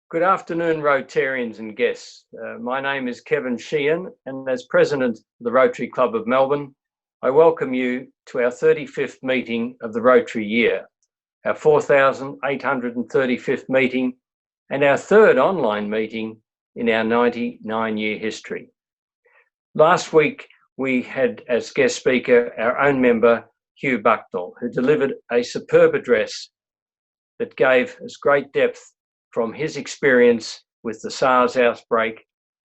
Good afternoon, Rotarians and guests. My name is Kevin Sheehan, and as President of the Rotary Club of Melbourne, I welcome you to our 35th meeting of the Rotary year, our 4,835th meeting, and our third online meeting in our 99-year history. Last week, we had as guest speaker our own member, Hugh Bucknell, who delivered a superb address that gave us great depth from his experience with the SARS outbreak,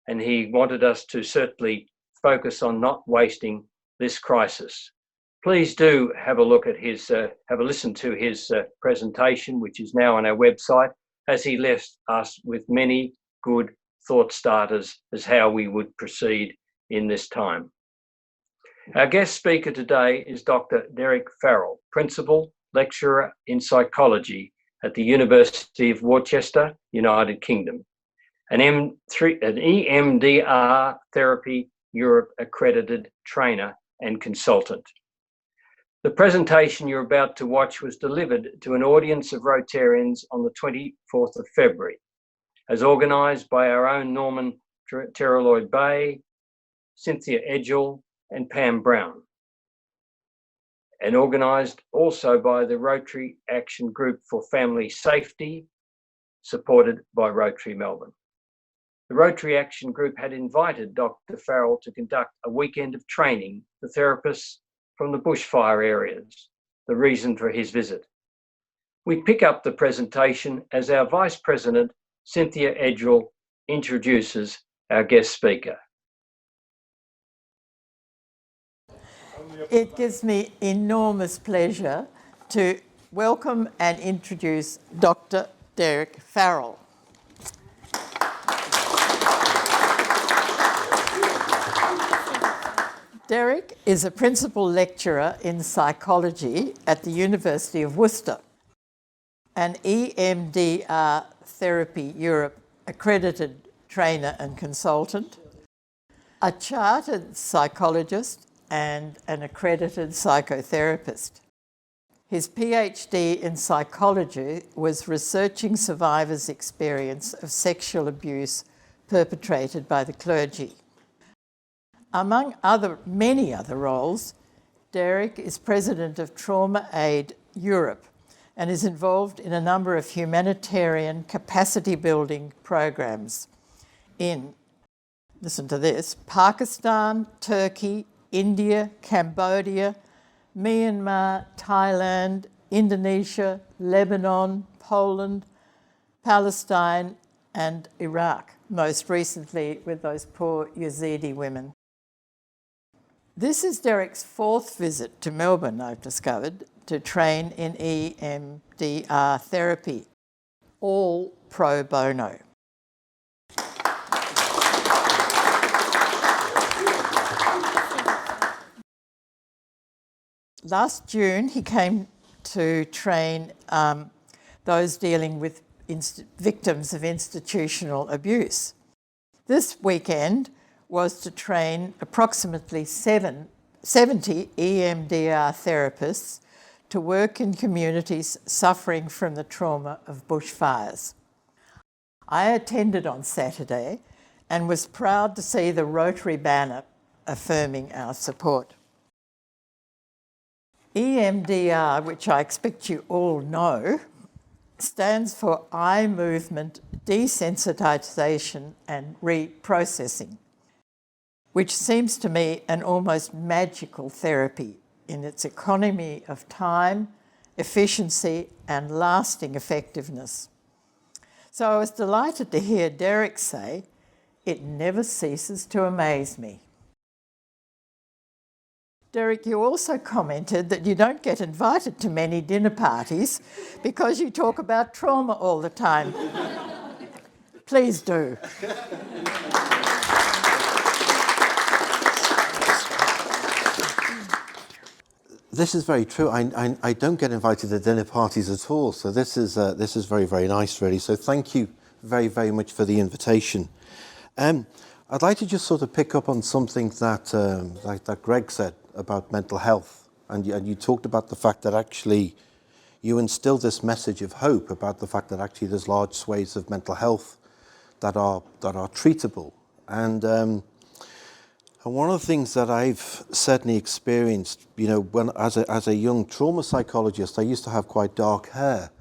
and he wanted us to certainly focus on not wasting this crisis. Please do have a look at his, have a listen to his presentation, which is now on our website, as he left us with many good thought starters as how we would proceed in this time. Our guest speaker today is Dr. Derek Farrell, Principal Lecturer in Psychology at the University of Worcester, United Kingdom, an EMDR Therapy Europe Accredited trainer and consultant. The presentation you're about to watch was delivered to an audience of Rotarians on the 24th of February, as organised by our own Norman Terreloid Bay, Cynthia Edgell and Pam Brown, and organised also by the Rotary Action Group for Family Safety, supported by Rotary Melbourne. The Rotary Action Group had invited Dr. Farrell to conduct a weekend of training for therapists from the bushfire areas, the reason for his visit. We pick up the presentation as our Vice President, Cynthia Edgell, introduces our guest speaker. It gives me enormous pleasure to welcome and introduce Dr. Derek Farrell. Derek is a Principal Lecturer in Psychology at the University of Worcester, an EMDR Therapy Europe Accredited trainer and consultant, a Chartered Psychologist, and an accredited psychotherapist. His PhD in psychology was researching survivors' experience of sexual abuse perpetrated by the clergy. Among many other roles, Derek is president of Trauma Aid Europe and is involved in a number of humanitarian capacity building programs in, listen to this, Pakistan, Turkey, India, Cambodia, Myanmar, Thailand, Indonesia, Lebanon, Poland, Palestine, and Iraq, most recently with those poor Yazidi women. This is Derek's fourth visit to Melbourne, I've discovered, to train in EMDR therapy, all pro bono. Last June, he came to train those dealing with victims of institutional abuse. This weekend was to train approximately 70 EMDR therapists to work in communities suffering from the trauma of bushfires. I attended on Saturday and was proud to see the Rotary banner affirming our support. EMDR, which I expect you all know, stands for eye movement desensitization and reprocessing, which seems to me an almost magical therapy in its economy of time, efficiency, and lasting effectiveness. So I was delighted to hear Derek say, "It never ceases to amaze me." Derek, you also commented that you don't get invited to many dinner parties because you talk about trauma all the time. Please do. This is very true. I don't get invited to dinner parties at all, so this is very, very nice, really. So thank you very, very much for the invitation. I'd like to just sort of pick up on something that Greg said about mental health, and you talked about the fact that actually, you instill this message of hope about the fact that actually there's large swathes of mental health that are treatable. And one of the things that I've certainly experienced, you know, when as a young trauma psychologist, I used to have quite dark hair.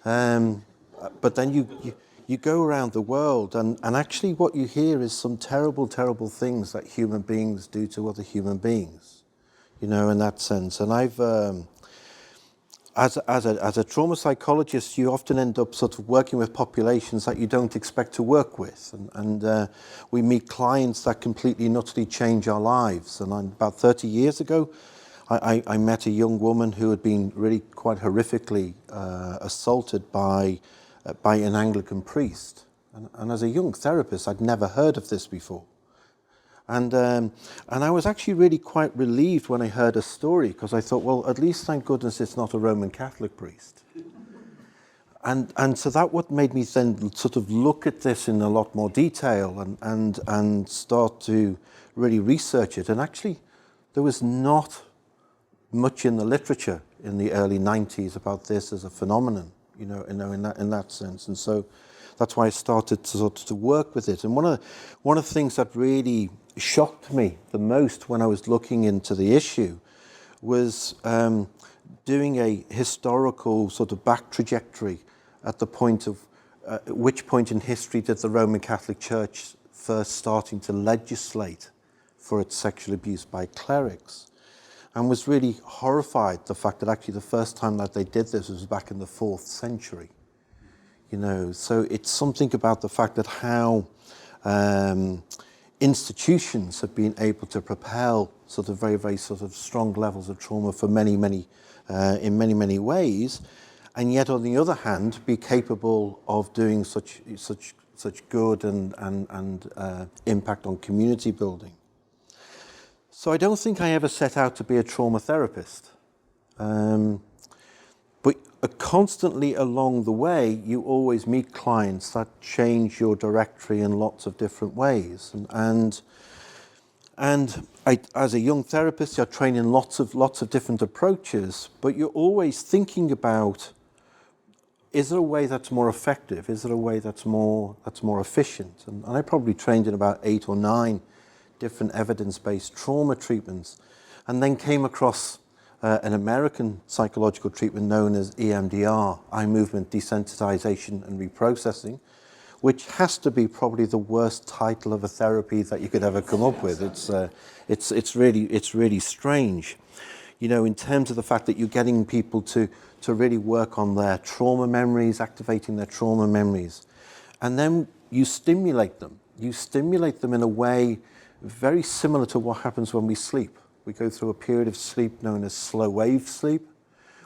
But then you go around the world, and actually what you hear is some terrible, terrible things that human beings do to other human beings, you know, in that sense. And I've, as a trauma psychologist, you often end up sort of working with populations that you don't expect to work with. And we meet clients that completely and utterly change our lives. And about 30 years ago, I met a young woman who had been really quite horrifically assaulted by an Anglican priest. And as a young therapist, I'd never heard of this before. And I was actually really quite relieved when I heard her story, because I thought, well, at least thank goodness it's not a Roman Catholic priest. And so that what made me then sort of look at this in a lot more detail and start to really research it. And actually, there was not much in the literature in the early 90s about this as a phenomenon, you know, in that sense. And so that's why I started to sort of to work with it. And one of the things that really shocked me the most when I was looking into the issue was doing a historical sort of back trajectory at the point of which point in history did the Roman Catholic Church first starting to legislate for its sexual abuse by clerics, and was really horrified the fact that actually the first time that they did this was back in the 4th century. You know, so it's something about the fact that how institutions have been able to propel sort of very, very sort of strong levels of trauma for many, many, in many, many ways, and yet on the other hand be capable of doing such good and impact on community building. So I don't think I ever set out to be a trauma therapist. But constantly along the way, you always meet clients that change your directory in lots of different ways. And I, as a young therapist, you're trained in lots of different approaches, but you're always thinking about, is there a way that's more effective? Is there a way that's more efficient? And I probably trained in about 8 or 9 different evidence-based trauma treatments, and then came across an American psychological treatment known as EMDR, eye movement desensitization and reprocessing, which has to be probably the worst title of a therapy that you could ever come up with. It's really strange, you know, in terms of the fact that you're getting people to really work on their trauma memories, activating their trauma memories, and then you stimulate them. You stimulate them in a way very similar to what happens when we sleep. We go through a period of sleep known as slow wave sleep,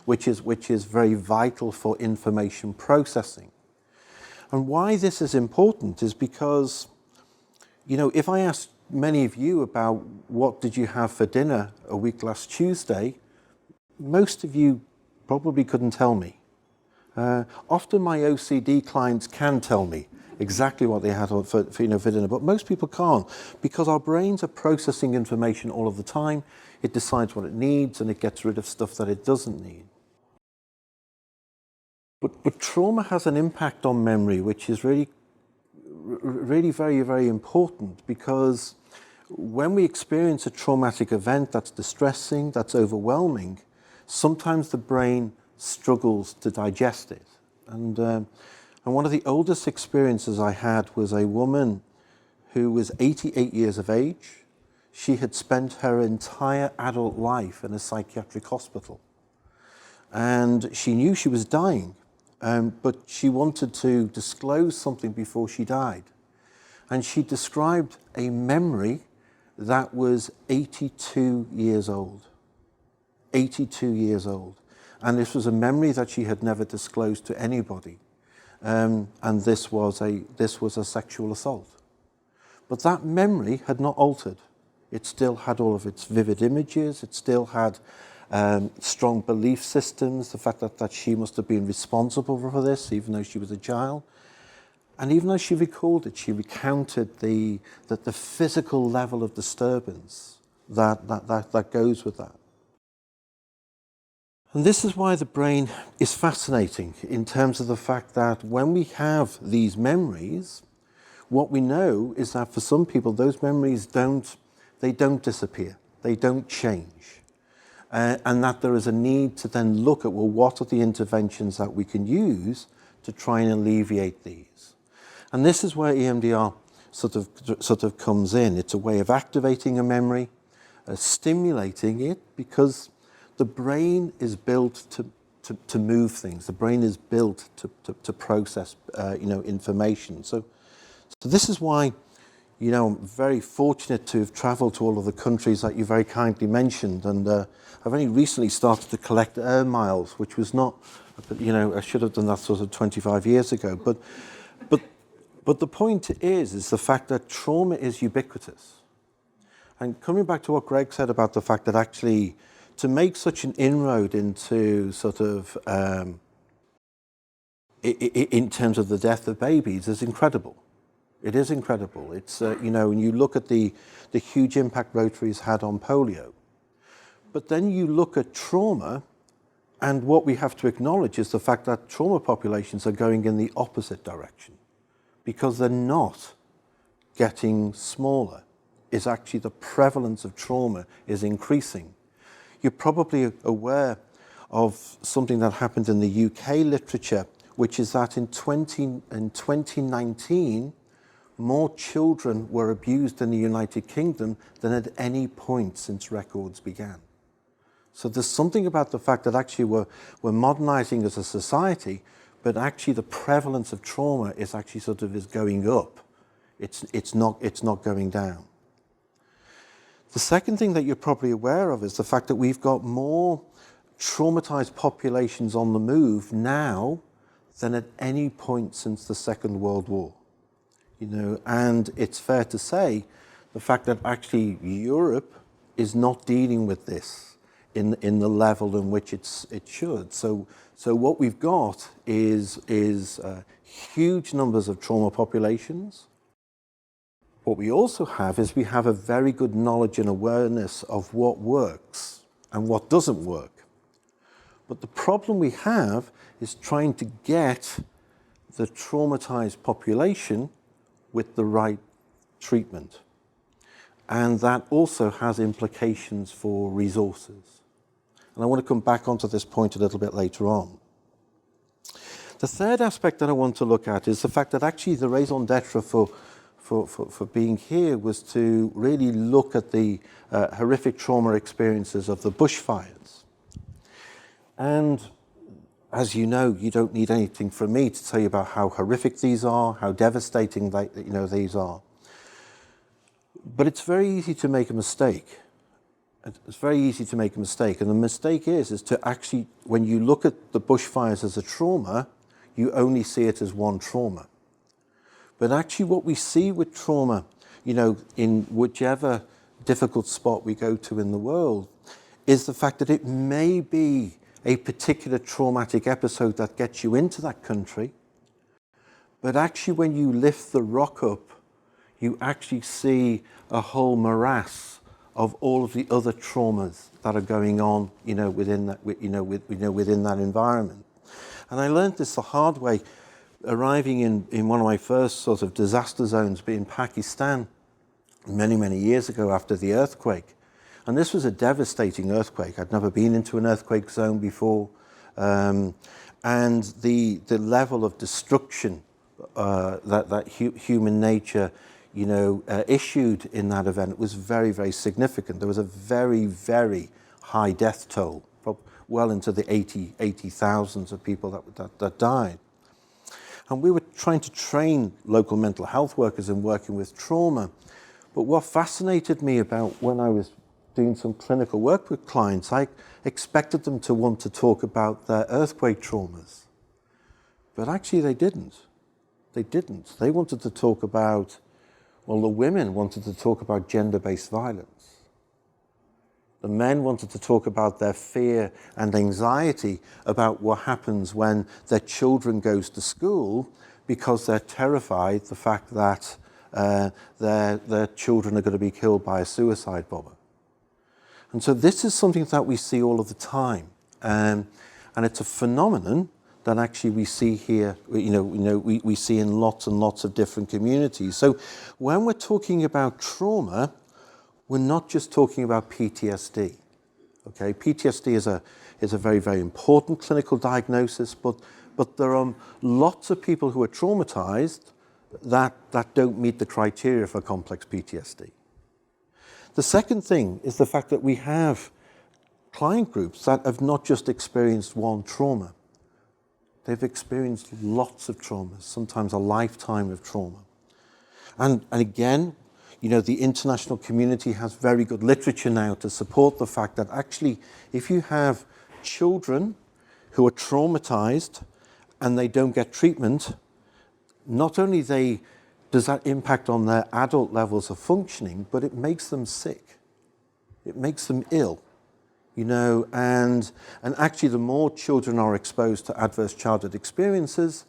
which is very vital for information processing. And why this is important is because, you know, if I asked many of you about what did you have for dinner a week last Tuesday, most of you probably couldn't tell me. Often my OCD clients can tell me exactly what they had for dinner, but most people can't, because our brains are processing information all of the time. It decides what it needs and it gets rid of stuff that it doesn't need. But trauma has an impact on memory, which is really very, very important, because when we experience a traumatic event that's distressing, that's overwhelming, sometimes the brain struggles to digest it. And one of the oldest experiences I had was a woman who was 88 years of age. She had spent her entire adult life in a psychiatric hospital. And she knew she was dying, but she wanted to disclose something before she died. And she described a memory that was 82 years old. 82 years old. And this was a memory that she had never disclosed to anybody. And this was a sexual assault. But that memory had not altered. It still had all of its vivid images. It still had strong belief systems, the fact that she must have been responsible for this, even though she was a child. And even as she recalled it, she recounted the physical level of disturbance that goes with that. And this is why the brain is fascinating in terms of the fact that when we have these memories, what we know is that for some people, those memories don't disappear, they don't change. And that there is a need to then look at, well, what are the interventions that we can use to try and alleviate these? And this is where EMDR sort of comes in. It's a way of activating a memory, stimulating it, because the brain is built to move things. The brain is built to process information. So this is why, I'm very fortunate to have travelled to all of the countries that you very kindly mentioned, and I've only recently started to collect air miles, which was not, I should have done that sort of 25 years ago. But the point is the fact that trauma is ubiquitous. And coming back to what Greg said about the fact that actually to make such an inroad into sort of, in terms of the death of babies is incredible. It is incredible. It's, when you look at the huge impact Rotary's had on polio, but then you look at trauma, and what we have to acknowledge is the fact that trauma populations are going in the opposite direction, because they're not getting smaller. Is actually the prevalence of trauma is increasing. You're probably aware of something that happened in the UK literature, which is that in 2019, more children were abused in the United Kingdom than at any point since records began. So there's something about the fact that actually we're modernizing as a society, but actually the prevalence of trauma is actually is going up. It's not going down. The second thing that you're probably aware of is the fact that we've got more traumatized populations on the move now than at any point since the Second World War. And it's fair to say the fact that actually Europe is not dealing with this in the level in which it should. So what we've got is huge numbers of trauma populations. What we also have is we have a very good knowledge and awareness of what works and what doesn't work. But the problem we have is trying to get the traumatized population with the right treatment. And that also has implications for resources. And I want to come back onto this point a little bit later on. The third aspect that I want to look at is the fact that actually the raison d'etre for being here was to really look at the horrific trauma experiences of the bushfires. And as you know, you don't need anything from me to tell you about how horrific these are, how devastating these are. But it's very easy to make a mistake. It's very easy to make a mistake. And the mistake is to actually, when you look at the bushfires as a trauma, you only see it as one trauma. But actually what we see with trauma, in whichever difficult spot we go to in the world, is the fact that it may be a particular traumatic episode that gets you into that country, but actually when you lift the rock up, you actually see a whole morass of all of the other traumas that are going on, within that, within that environment. And I learned this the hard way, arriving in one of my first sort of disaster zones in Pakistan many, many years ago after the earthquake. And this was a devastating earthquake. I'd never been into an earthquake zone before. And the level of destruction that human nature, issued in that event was very, very significant. There was a very, very high death toll, well into the 80,000s of people that died. And we were trying to train local mental health workers in working with trauma. But what fascinated me about when I was doing some clinical work with clients, I expected them to want to talk about their earthquake traumas. But actually they didn't. They didn't. They wanted to talk about, the women wanted to talk about gender-based violence. The men wanted to talk about their fear and anxiety about what happens when their children goes to school because they're terrified the fact that their children are going to be killed by a suicide bomber. And so this is something that we see all of the time. And it's a phenomenon that actually we see here, we see in lots and lots of different communities. So when we're talking about trauma, we're not just talking about PTSD. Okay, PTSD is a very, very important clinical diagnosis, but there are lots of people who are traumatized that don't meet the criteria for complex PTSD. The second thing is the fact that we have client groups that have not just experienced one trauma. They've experienced lots of traumas, sometimes a lifetime of trauma. And again, the international community has very good literature now to support the fact that actually, if you have children who are traumatized and they don't get treatment, not only does that impact on their adult levels of functioning, but it makes them sick. It makes them ill. And actually the more children are exposed to adverse childhood experiences,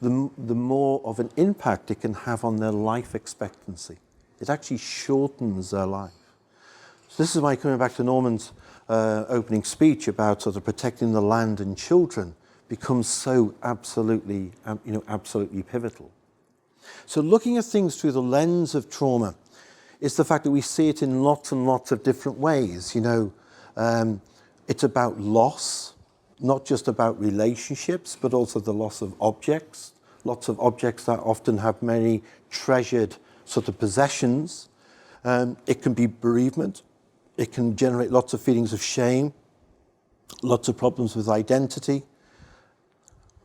the more of an impact it can have on their life expectancy. It actually shortens their life. So this is why, coming back to Norman's opening speech about sort of protecting the land and children becomes so absolutely pivotal. So looking at things through the lens of trauma is the fact that we see it in lots and lots of different ways. It's about loss, not just about relationships, but also the loss of objects. Lots of objects that often have many treasured sort of possessions. It can be bereavement. It can generate lots of feelings of shame, lots of problems with identity.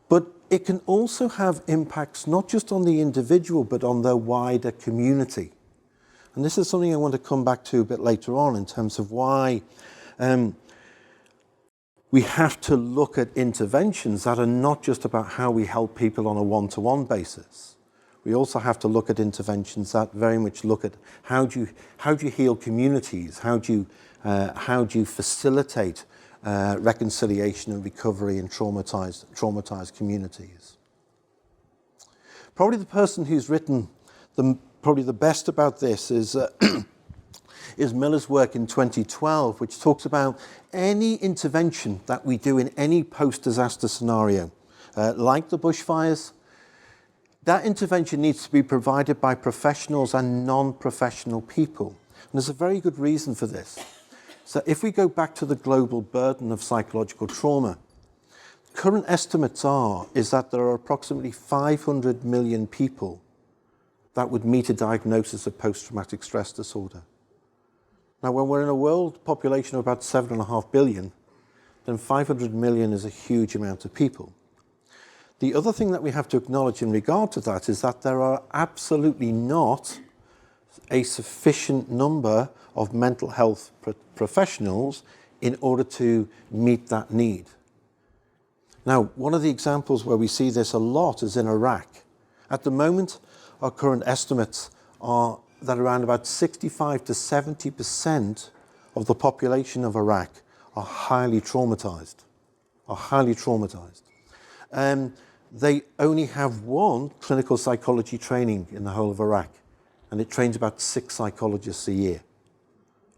But it can also have impacts not just on the individual, but on their wider community. And this is something I want to come back to a bit later on in terms of why we have to look at interventions that are not just about how we help people on a one-to-one basis. We also have to look at interventions that very much look at how do you heal communities, how do you facilitate reconciliation and recovery in traumatized communities. Probably the person who's written probably the best about this is Miller's work in 2012, which talks about any intervention that we do in any post-disaster scenario, like the bushfires. That intervention needs to be provided by professionals and non-professional people. And there's a very good reason for this. So if we go back to the global burden of psychological trauma, current estimates is that there are approximately 500 million people that would meet a diagnosis of post-traumatic stress disorder. Now, when we're in a world population of about 7.5 billion, then 500 million is a huge amount of people. The other thing that we have to acknowledge in regard to that is that there are absolutely not a sufficient number of mental health professionals in order to meet that need. Now, one of the examples where we see this a lot is in Iraq. At the moment, our current estimates are that around about 65 to 70% of the population of Iraq are highly traumatized. They only have one clinical psychology training in the whole of Iraq, and it trains about 6 psychologists a year.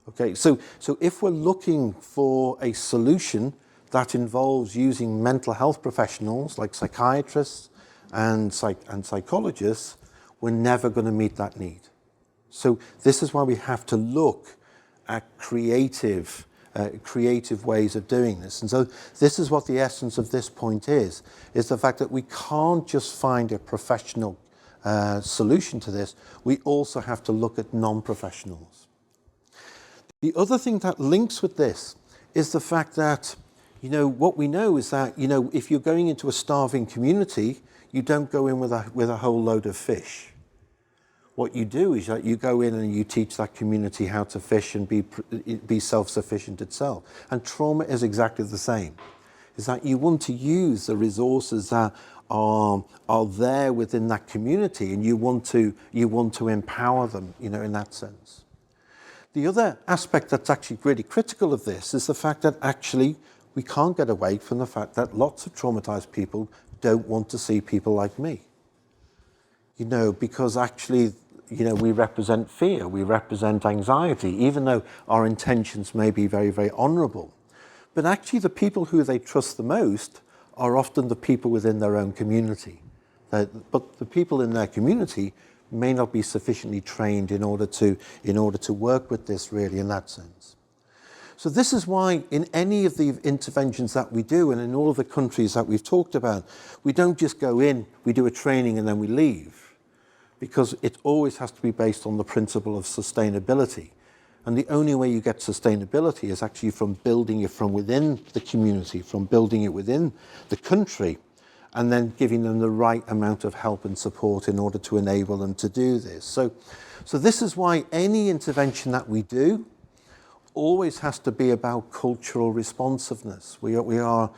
Okay, so if we're looking for a solution that involves using mental health professionals like psychiatrists and psychologists, we're never going to meet that need. So this is why we have to look at creative ways of doing this. And so this is what the essence of this point is the fact that we can't just find a professional solution to this. We also have to look at non-professionals. The other thing that links with this is the fact that, what we know is that, if you're going into a starving community, you don't go in with a whole load of fish. What you do is that you go in and you teach that community how to fish and be self-sufficient itself. And trauma is exactly the same. Is that you want to use the resources that are there within that community, and you want to empower them, in that sense. The other aspect that's actually really critical of this is the fact that actually we can't get away from the fact that lots of traumatized people don't want to see people like me. Because actually, we represent fear, we represent anxiety, even though our intentions may be very, very honorable. But actually the people who they trust the most are often the people within their own community. But the people in their community may not be sufficiently trained in order to work with this really in that sense. So this is why in any of the interventions that we do, and in all of the countries that we've talked about, we don't just go in, we do a training and then we leave, because it always has to be based on the principle of sustainability. And the only way you get sustainability is actually from building it from within the community, from building it within the country, and then giving them the right amount of help and support in order to enable them to do this. So this is why any intervention that we do always has to be about cultural responsiveness. We are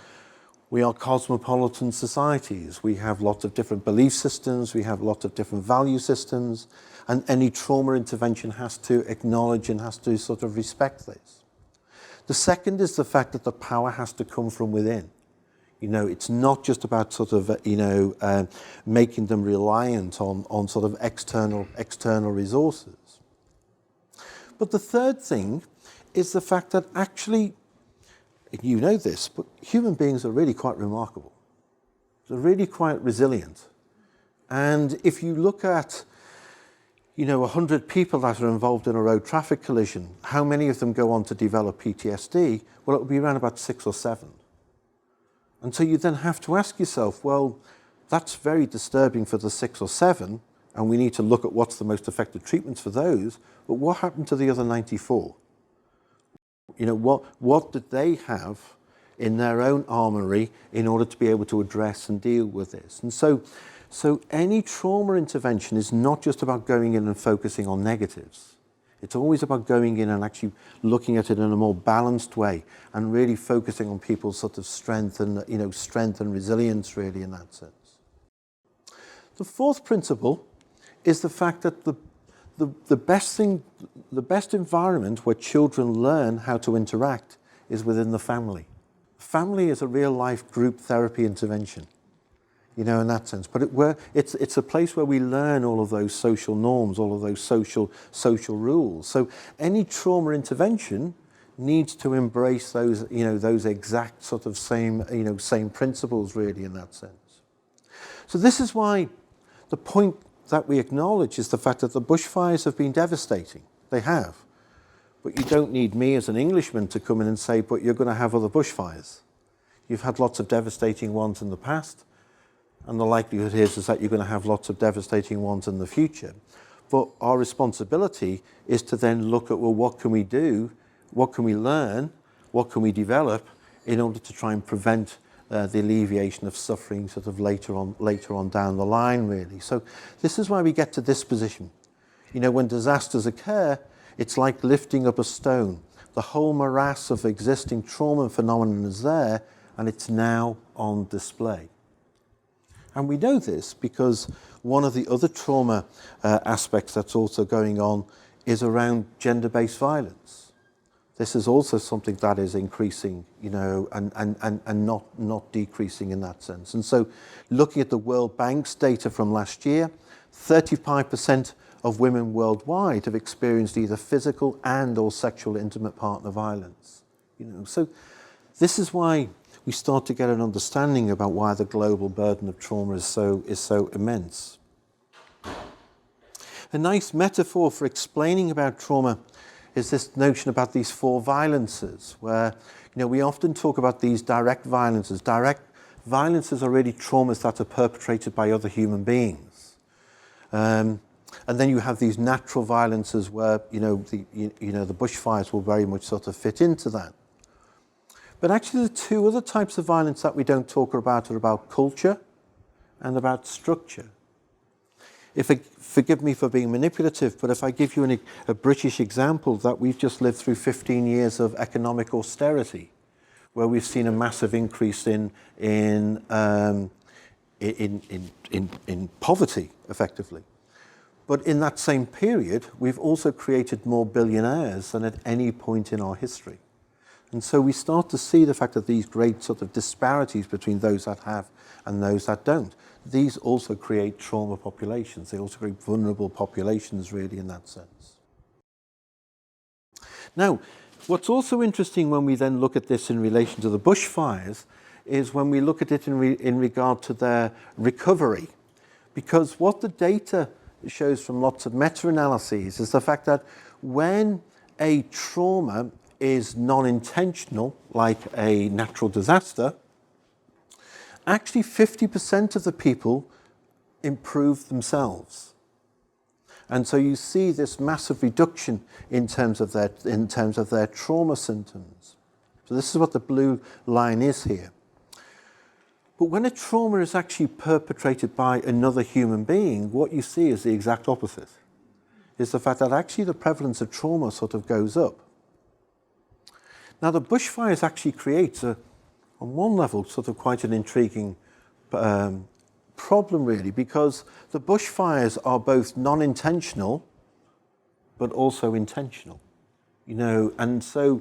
cosmopolitan societies. We have lots of different belief systems. We have lots of different value systems. And any trauma intervention has to acknowledge and has to sort of respect this. The second is the fact that the power has to come from within. You know, it's not just about sort of, making them reliant on sort of external resources. But the third thing is the fact that actually, you know this, but human beings are really quite remarkable. They're really quite resilient. And if you look at, 100 people that are involved in a road traffic collision, how many of them go on to develop PTSD? Well, it would be around about 6 or 7. And so you then have to ask yourself, well, that's very disturbing for the 6 or 7, and we need to look at what's the most effective treatments for those, but what happened to the other 94? What did they have in their own armory in order to be able to address and deal with this? And so any trauma intervention is not just about going in and focusing on negatives. It's always about going in and actually looking at it in a more balanced way and really focusing on people's sort of strength and resilience really in that sense. The fourth principle is the fact that the best environment where children learn how to interact is within the family. Family is a real life group therapy intervention, in that sense. But it's a place where we learn all of those social norms, all of those social rules. So any trauma intervention needs to embrace those exact sort of same principles really in that sense. So this is why the point that we acknowledge is the fact that the bushfires have been devastating. They have. But you don't need me as an Englishman to come in and say, but you're going to have other bushfires. You've had lots of devastating ones in the past, and the likelihood is that you're going to have lots of devastating ones in the future. But our responsibility is to then look at, well, what can we do? What can we learn? What can we develop in order to try and prevent the alleviation of suffering sort of later on down the line, really. So this is why we get to this position. When disasters occur, it's like lifting up a stone. The whole morass of existing trauma phenomenon is there, and it's now on display. And we know this because one of the other trauma aspects that's also going on is around gender-based violence. This is also something that is increasing, and not decreasing in that sense. And so looking at the World Bank's data from last year, 35% of women worldwide have experienced either physical and or sexual intimate partner violence. So this is why we start to get an understanding about why the global burden of trauma is so immense. A nice metaphor for explaining about trauma is this notion about these 4 violences, where we often talk about these direct violences. Direct violences are really traumas that are perpetrated by other human beings. And then you have these natural violences where the bushfires will very much sort of fit into that. But actually the 2 other types of violence that we don't talk about are about culture and about structure. Forgive me for being manipulative, but if I give you a British example, that we've just lived through 15 years of economic austerity, where we've seen a massive increase in poverty, effectively. But in that same period, we've also created more billionaires than at any point in our history. And so we start to see the fact that these great sort of disparities between those that have and those that don't, these also create trauma populations. They also create vulnerable populations, really, in that sense. Now, What's also interesting when we then look at this in relation to the bushfires is when we look at it in regard to their recovery. Because what the data shows from lots of meta-analyses is the fact that when a trauma is non-intentional, like a natural disaster, actually 50% of the people improve themselves. And so you see this massive reduction in terms of their trauma symptoms. So this is what the blue line is here. But when a trauma is actually perpetrated by another human being, what you see is the exact opposite. Is the fact that actually the prevalence of trauma sort of goes up. Now the bushfires actually create, on one level, sort of quite an intriguing problem really, because the bushfires are both non-intentional but also intentional, and so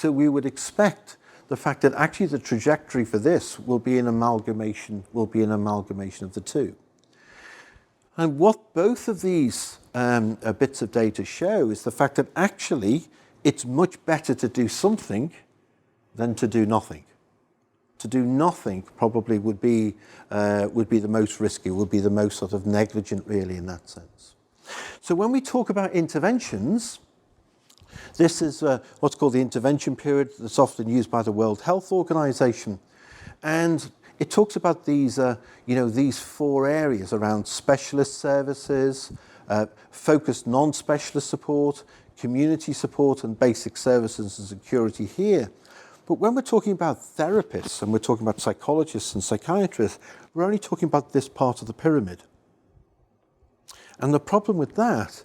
we would expect the fact that actually the trajectory for this will be an amalgamation of the two. And what both of these bits of data show is the fact that actually it's much better to do something than to do nothing. To do nothing probably would be the most risky, would be the most sort of negligent really in that sense. So when we talk about interventions, this is what's called the intervention period that's often used by the World Health Organization. And it talks about these, these four areas around specialist services, focused non-specialist support, community support, and basic services and security here. But when we're talking about therapists and we're talking about psychologists and psychiatrists, we're only talking about this part of the pyramid. And the problem with that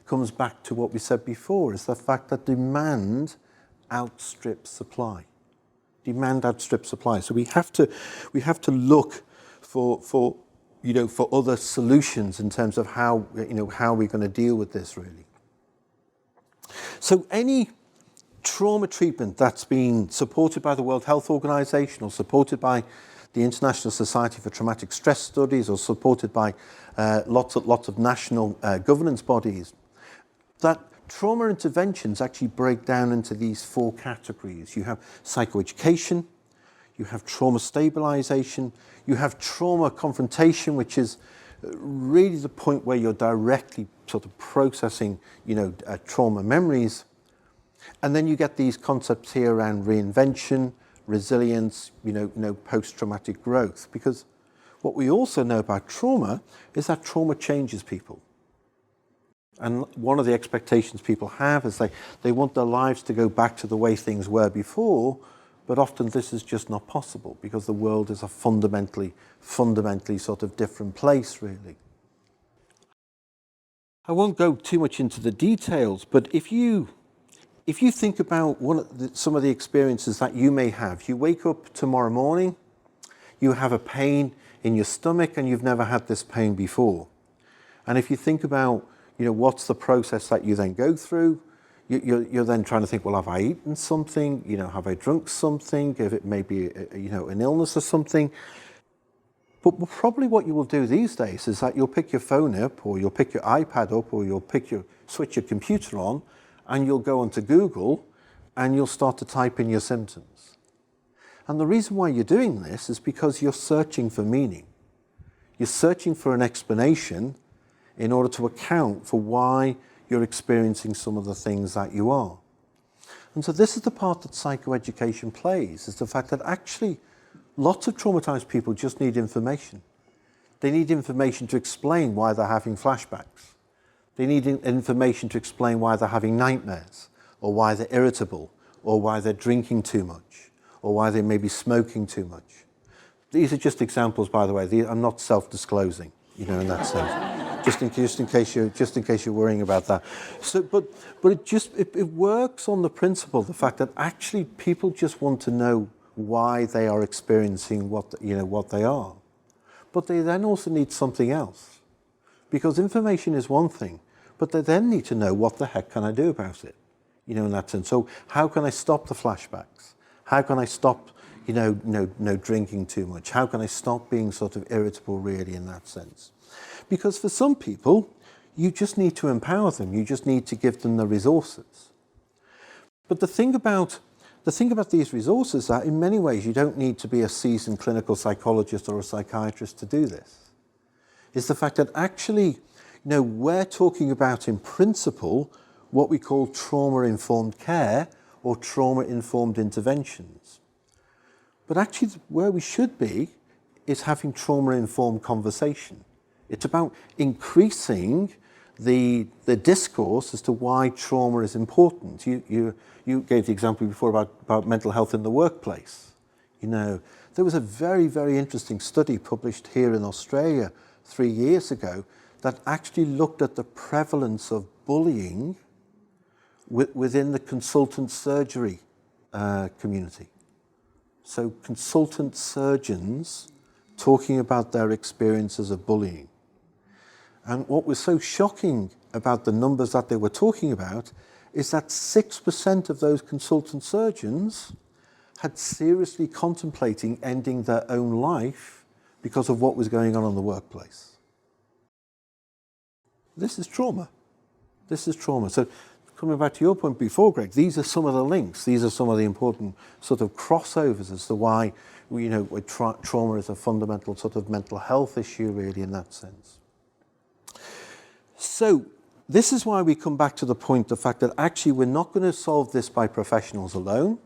comes back to what we said before, is the fact that demand outstrips supply. Demand outstrips supply. So we have to look for other solutions in terms of how we're going to deal with this really. So any trauma treatment that's been supported by the World Health Organization or supported by the International Society for Traumatic Stress Studies or supported by lots of national governance bodies, that trauma interventions actually break down into these four categories. You have psychoeducation, you have trauma stabilization, you have trauma confrontation, which is really the point where you're directly sort of processing, trauma memories. And then you get these concepts here around reinvention, resilience, post-traumatic growth. Because what we also know about trauma is that trauma changes people. And one of the expectations people have is they want their lives to go back to the way things were before, but often this is just not possible because the world is a fundamentally sort of different place, really. I won't go too much into the details, but if you think about some of the experiences that you may have, you wake up tomorrow morning, you have a pain in your stomach and you've never had this pain before. And if you think about, what's the process that you then go through, you're then trying to think, well, have I eaten something? Have I drunk something? If it may be, an illness or something. But probably what you will do these days is that you'll pick your phone up or you'll pick your iPad up or you'll switch your computer on and you'll go onto Google and you'll start to type in your symptoms. And the reason why you're doing this is because you're searching for meaning. You're searching for an explanation in order to account for why you're experiencing some of the things that you are. And so this is the part that psychoeducation plays, is the fact that actually lots of traumatized people just need information. They need information to explain why they're having flashbacks. They need information to explain why they're having nightmares, or why they're irritable, or why they're drinking too much, or why they may be smoking too much. These are just examples, by the way. I'm not self-disclosing, in that sense. Just in case you're worrying about that. So, but it works on the principle, the fact that actually people just want to know why they are experiencing what they are, but they then also need something else, because information is one thing, but they then need to know what the heck can I do about it, in that sense. So how can I stop the flashbacks? How can I stop, drinking too much? How can I stop being sort of irritable, really, in that sense? Because for some people, you just need to empower them. You just need to give them the resources. But the thing about these resources is that in many ways you don't need to be a seasoned clinical psychologist or a psychiatrist to do this. It's the fact that actually, we're talking about in principle what we call trauma-informed care or trauma-informed interventions. But actually where we should be is having trauma-informed conversation. It's about increasing the discourse as to why trauma is important. You gave the example before about mental health in the workplace. There was a very, very interesting study published here in Australia 3 years ago that actually looked at the prevalence of bullying within the consultant surgery community. So consultant surgeons talking about their experiences of bullying. And what was so shocking about the numbers that they were talking about is that 6% of those consultant surgeons had seriously contemplating ending their own life because of what was going on in the workplace. This is trauma. This is trauma. So coming back to your point before, Greg, these are some of the links. These are some of the important sort of crossovers as to why trauma is a fundamental sort of mental health issue, really, in that sense. So this is why we come back to the point, the fact that actually we're not going to solve this by professionals alone,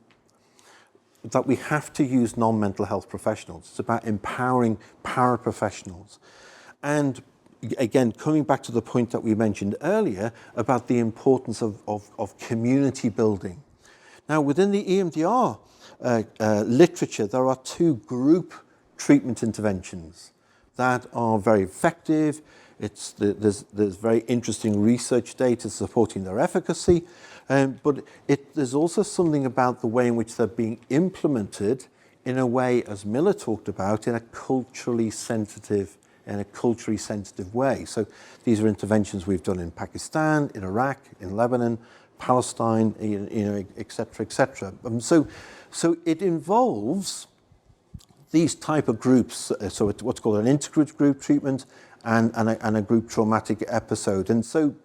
that we have to use non-mental health professionals. It's about empowering paraprofessionals. And again, coming back to the point that we mentioned earlier about the importance of community building. Now, within the EMDR literature, there are 2 group treatment interventions that are very effective. There's very interesting research data supporting their efficacy, but there's also something about the way in which they're being implemented in a way, as Miller talked about, in a culturally sensitive way. So these are interventions we've done in Pakistan, in Iraq, in Lebanon, Palestine, et cetera, et cetera. So it involves these type of groups, so it's what's called an intergroup group treatment and a group traumatic episode. And so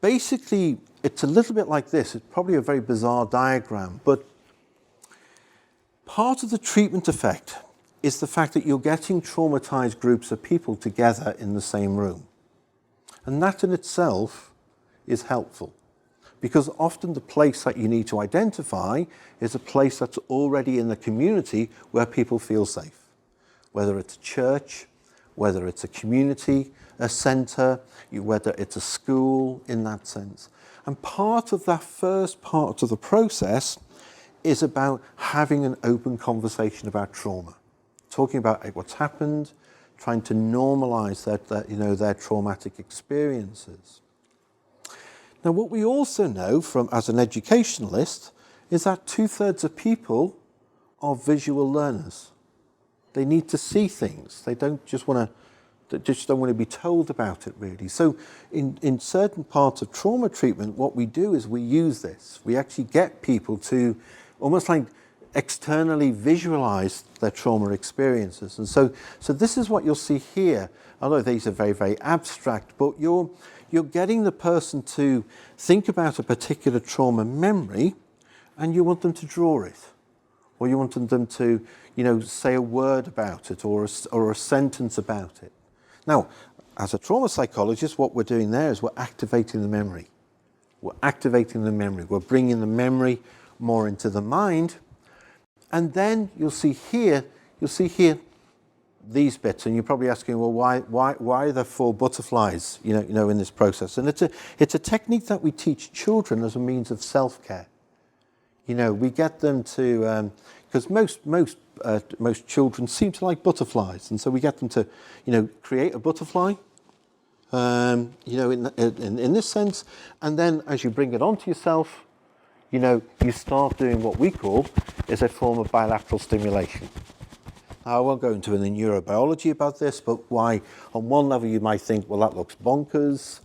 basically it's a little bit like this. It's probably a very bizarre diagram, but part of the treatment effect is the fact that you're getting traumatized groups of people together in the same room. And that in itself is helpful, because often the place that you need to identify is a place that's already in the community where people feel safe, whether it's a church, whether it's a community, a centre, whether it's a school, in that sense. And part of that first part of the process is about having an open conversation about trauma, talking about what's happened, trying to normalise their traumatic experiences. Now, what we also know from as an educationalist is that 2/3 of people are visual learners. They need to see things. They don't just want to be told about it, really. So in certain parts of trauma treatment, what we do is we use this. We actually get people to almost like externally visualize their trauma experiences. And so this is what you'll see here. Although these are very, very abstract, but you're getting the person to think about a particular trauma memory, and you want them to draw it, or you want them to, say a word about it or a sentence about it. Now, as a trauma psychologist, what we're doing there is we're activating the memory. We're bringing the memory more into the mind. And then you'll see here these bits, and you're probably asking, well, why are there 4 butterflies, in this process? And it's a technique that we teach children as a means of self-care. We get them to, because most children seem to like butterflies, and so we get them to, create a butterfly, in this sense, and then as you bring it onto yourself, you start doing what we call is a form of bilateral stimulation. Now, I won't go into the neurobiology about this, but why, on one level you might think, well, that looks bonkers,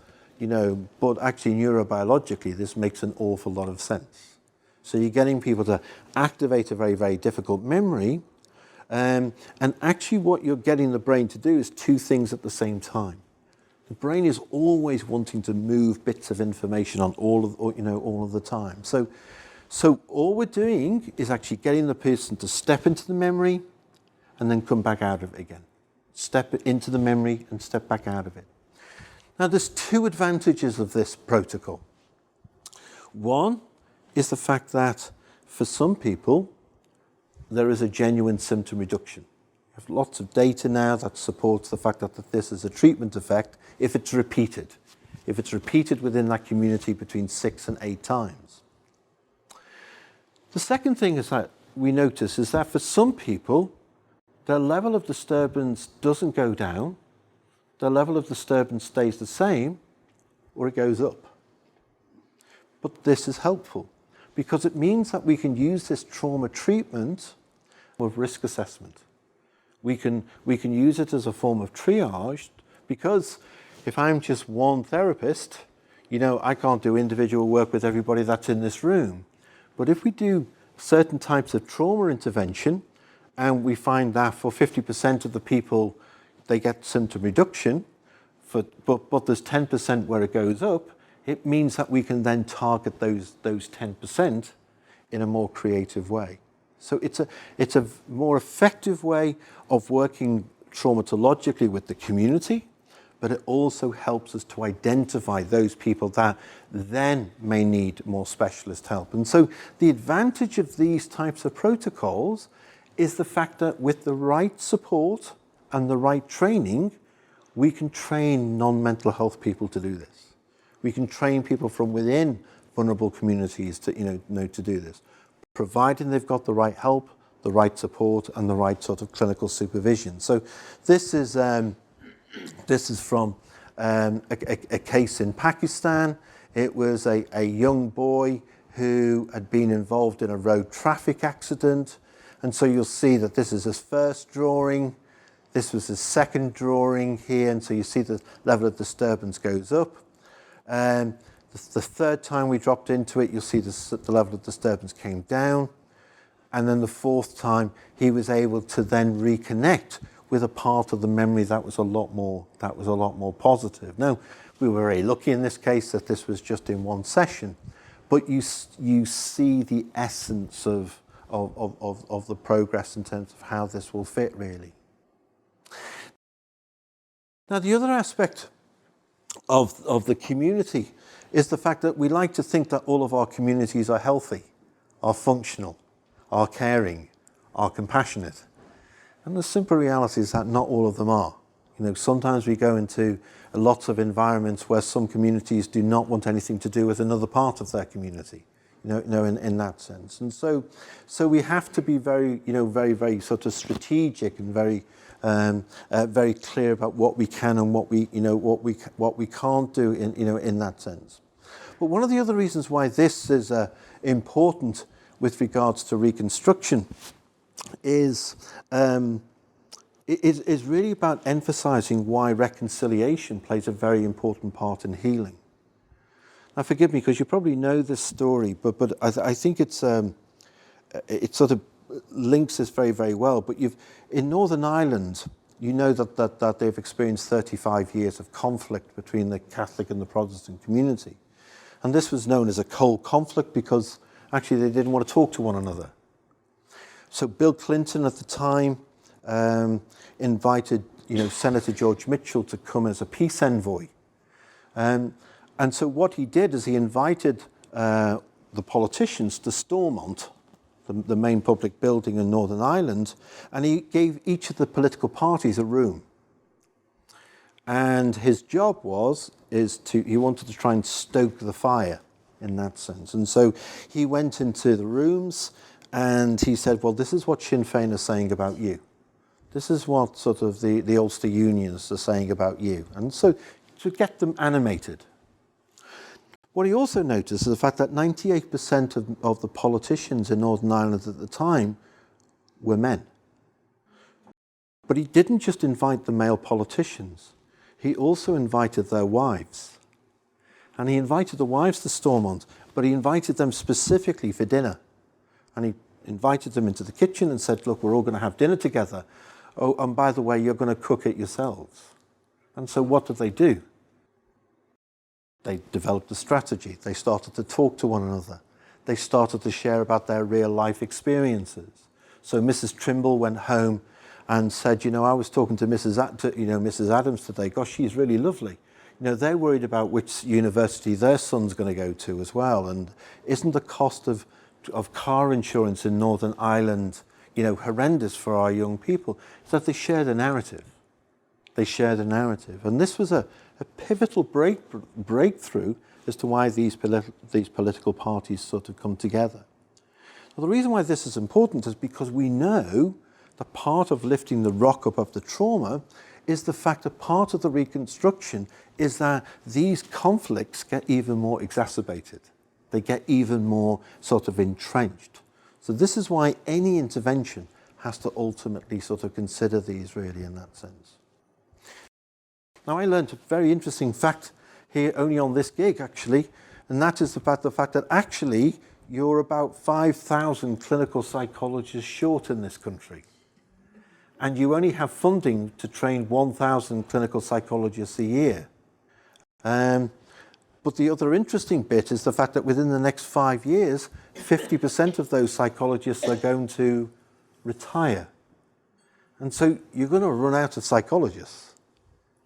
but actually neurobiologically this makes an awful lot of sense. So you're getting people to activate a very, very difficult memory, and actually what you're getting the brain to do is 2 things at the same time. The brain is always wanting to move bits of information on all of the time. So So all we're doing is actually getting the person to step into the memory and then come back out of it again. Step into the memory and step back out of it. Now, there's two advantages of this protocol. One is the fact that for some people, there is a genuine symptom reduction. We have lots of data now that supports the fact that this is a treatment effect if it's repeated. If it's repeated within that community between 6 and 8 times. The second thing is that we notice is that for some people, their level of disturbance doesn't go down, their level of disturbance stays the same, or it goes up. But this is helpful because it means that we can use this trauma treatment with risk assessment. We can use it as a form of triage because if I'm just one therapist, I can't do individual work with everybody that's in this room. But if we do certain types of trauma intervention, and we find that for 50% of the people, they get symptom reduction, but there's 10% where it goes up, it means that we can then target those 10% in a more creative way. So it's a more effective way of working traumatologically with the community, but it also helps us to identify those people that then may need more specialist help. And so the advantage of these types of protocols is the fact that with the right support and the right training, we can train non-mental health people to do this. We can train people from within vulnerable communities to, to do this, providing they've got the right help, the right support, and the right sort of clinical supervision. So this is from a case in Pakistan. It was a young boy who had been involved in a road traffic accident. And so you'll see that this is his first drawing. This was his second drawing here. And so you see the level of disturbance goes up. The third time we dropped into it, you'll see the level of disturbance came down. And then the fourth time, he was able to then reconnect with a part of the memory that was a lot more positive. Now, we were very lucky in this case that this was just in one session, but you see the essence of the progress in terms of how this will fit really. Now, the other aspect of the community is the fact that we like to think that all of our communities are healthy, are functional, are caring, are compassionate. And the simple reality is that not all of them are. Sometimes we go into lots of environments where some communities do not want anything to do with another part of their community, in that sense. And so we have to be very, very, very sort of strategic and very, very clear about what we can and what we can't do in that sense. But one of the other reasons why this is important with regards to reconstruction is really about emphasizing why reconciliation plays a very important part in healing. Now, forgive me, because you probably know this story, but I think it sort of links this very, very well. But in Northern Ireland, that they've experienced 35 years of conflict between the Catholic and the Protestant community. And this was known as a cold conflict because actually they didn't want to talk to one another. So Bill Clinton at the time invited, Senator George Mitchell to come as a peace envoy. And so what he did is he invited the politicians to Stormont, the main public building in Northern Ireland, and he gave each of the political parties a room. And his job he wanted to try and stoke the fire in that sense. And so he went into the rooms and he said, well, this is what Sinn Féin are saying about you. This is what sort of the Ulster Unions are saying about you. And so to get them animated. What he also noticed is the fact that 98% of the politicians in Northern Ireland at the time were men. But he didn't just invite the male politicians. He also invited their wives. And he invited the wives to Stormont, but he invited them specifically for dinner. And he invited them into the kitchen and said, look, we're all going to have dinner together. Oh, and by the way, you're going to cook it yourselves. And so what did they do? They developed a strategy. They started to talk to one another. they started to share about their real life experiences. So Mrs. Trimble went home and said, you know, I was talking to Mrs. Adams today. Gosh, she's really lovely. You know, they're worried about which university their son's going to go to as well. And isn't the cost of car insurance in Northern Ireland, you know, horrendous for our young people? So they shared a narrative. They shared a narrative. And this was a pivotal breakthrough as to why these political parties sort of come together. Well, the reason why this is important is because we know that part of lifting the rock up of the trauma is the fact that part of the reconstruction is that these conflicts get even more exacerbated. They get even more sort of entrenched. So this is why any intervention has to ultimately sort of consider these really in that sense. Now, I learned a very interesting fact here only on this gig actually, and that is about the fact that actually you're about 5,000 clinical psychologists short in this country. And you only have funding to train 1,000 clinical psychologists a year. But the other interesting bit is the fact that within the next 5 years, 50% of those psychologists are going to retire. And so you're going to run out of psychologists.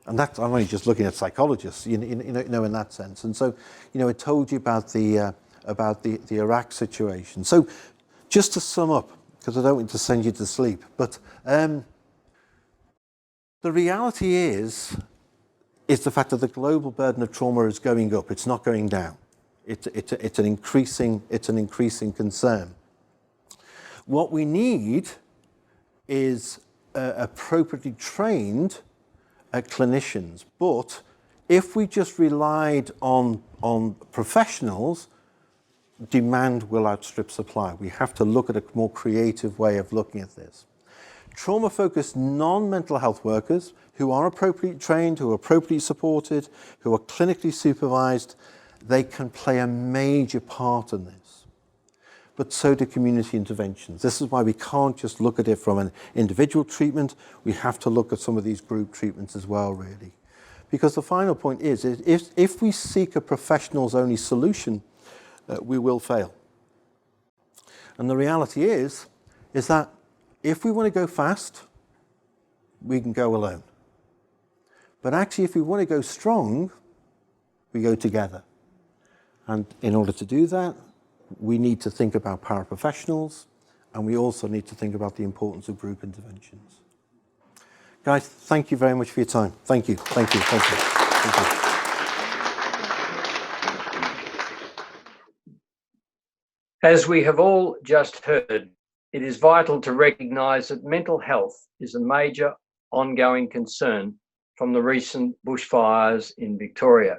And that's, I'm only just looking at psychologists, you know, in that sense. And so, you know, I told you about the Iraq situation. So just to sum up, because I don't want to send you to sleep, but the reality is the fact that the global burden of trauma is going up. It's not going down. It's an increasing concern. What we need is appropriately trained clinicians. But if we just relied on professionals, demand will outstrip supply. We have to look at a more creative way of looking at this. Trauma-focused non-mental health workers who are appropriately trained, who are appropriately supported, who are clinically supervised, they can play a major part in this. But so do community interventions. This is why we can't just look at it from an individual treatment. We have to look at some of these group treatments as well, really. Because the final point is, if we seek a professionals-only solution, we will fail. And the reality is that if we want to go fast, we can go alone. But actually, if we want to go strong, we go together. And in order to do that, we need to think about paraprofessionals, and we also need to think about the importance of group interventions. Guys, thank you very much for your time. Thank you, thank you, thank you, thank you. As we have all just heard, it is vital to recognise that mental health is a major ongoing concern from the recent bushfires in Victoria.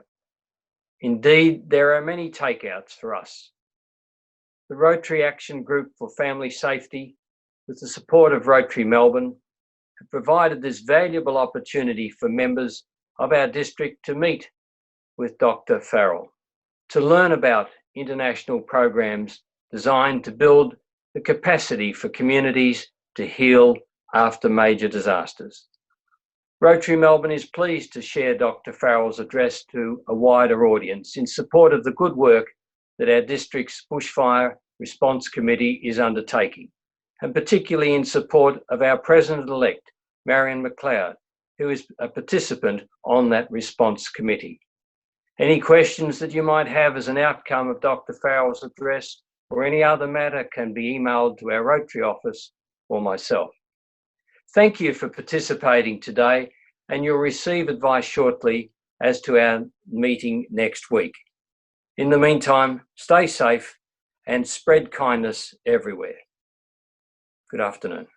Indeed, there are many takeouts for us. The Rotary Action Group for Family Safety, with the support of Rotary Melbourne, have provided this valuable opportunity for members of our district to meet with Dr. Farrell, to learn about international programs designed to build the capacity for communities to heal after major disasters. Rotary Melbourne is pleased to share Dr. Farrell's address to a wider audience in support of the good work that our district's Bushfire Response Committee is undertaking, and particularly in support of our President-elect, Marion McLeod, who is a participant on that response committee. Any questions that you might have as an outcome of Dr. Farrell's address or any other matter can be emailed to our Rotary office or myself. Thank you for participating today, and you'll receive advice shortly as to our meeting next week. In the meantime, stay safe and spread kindness everywhere. Good afternoon.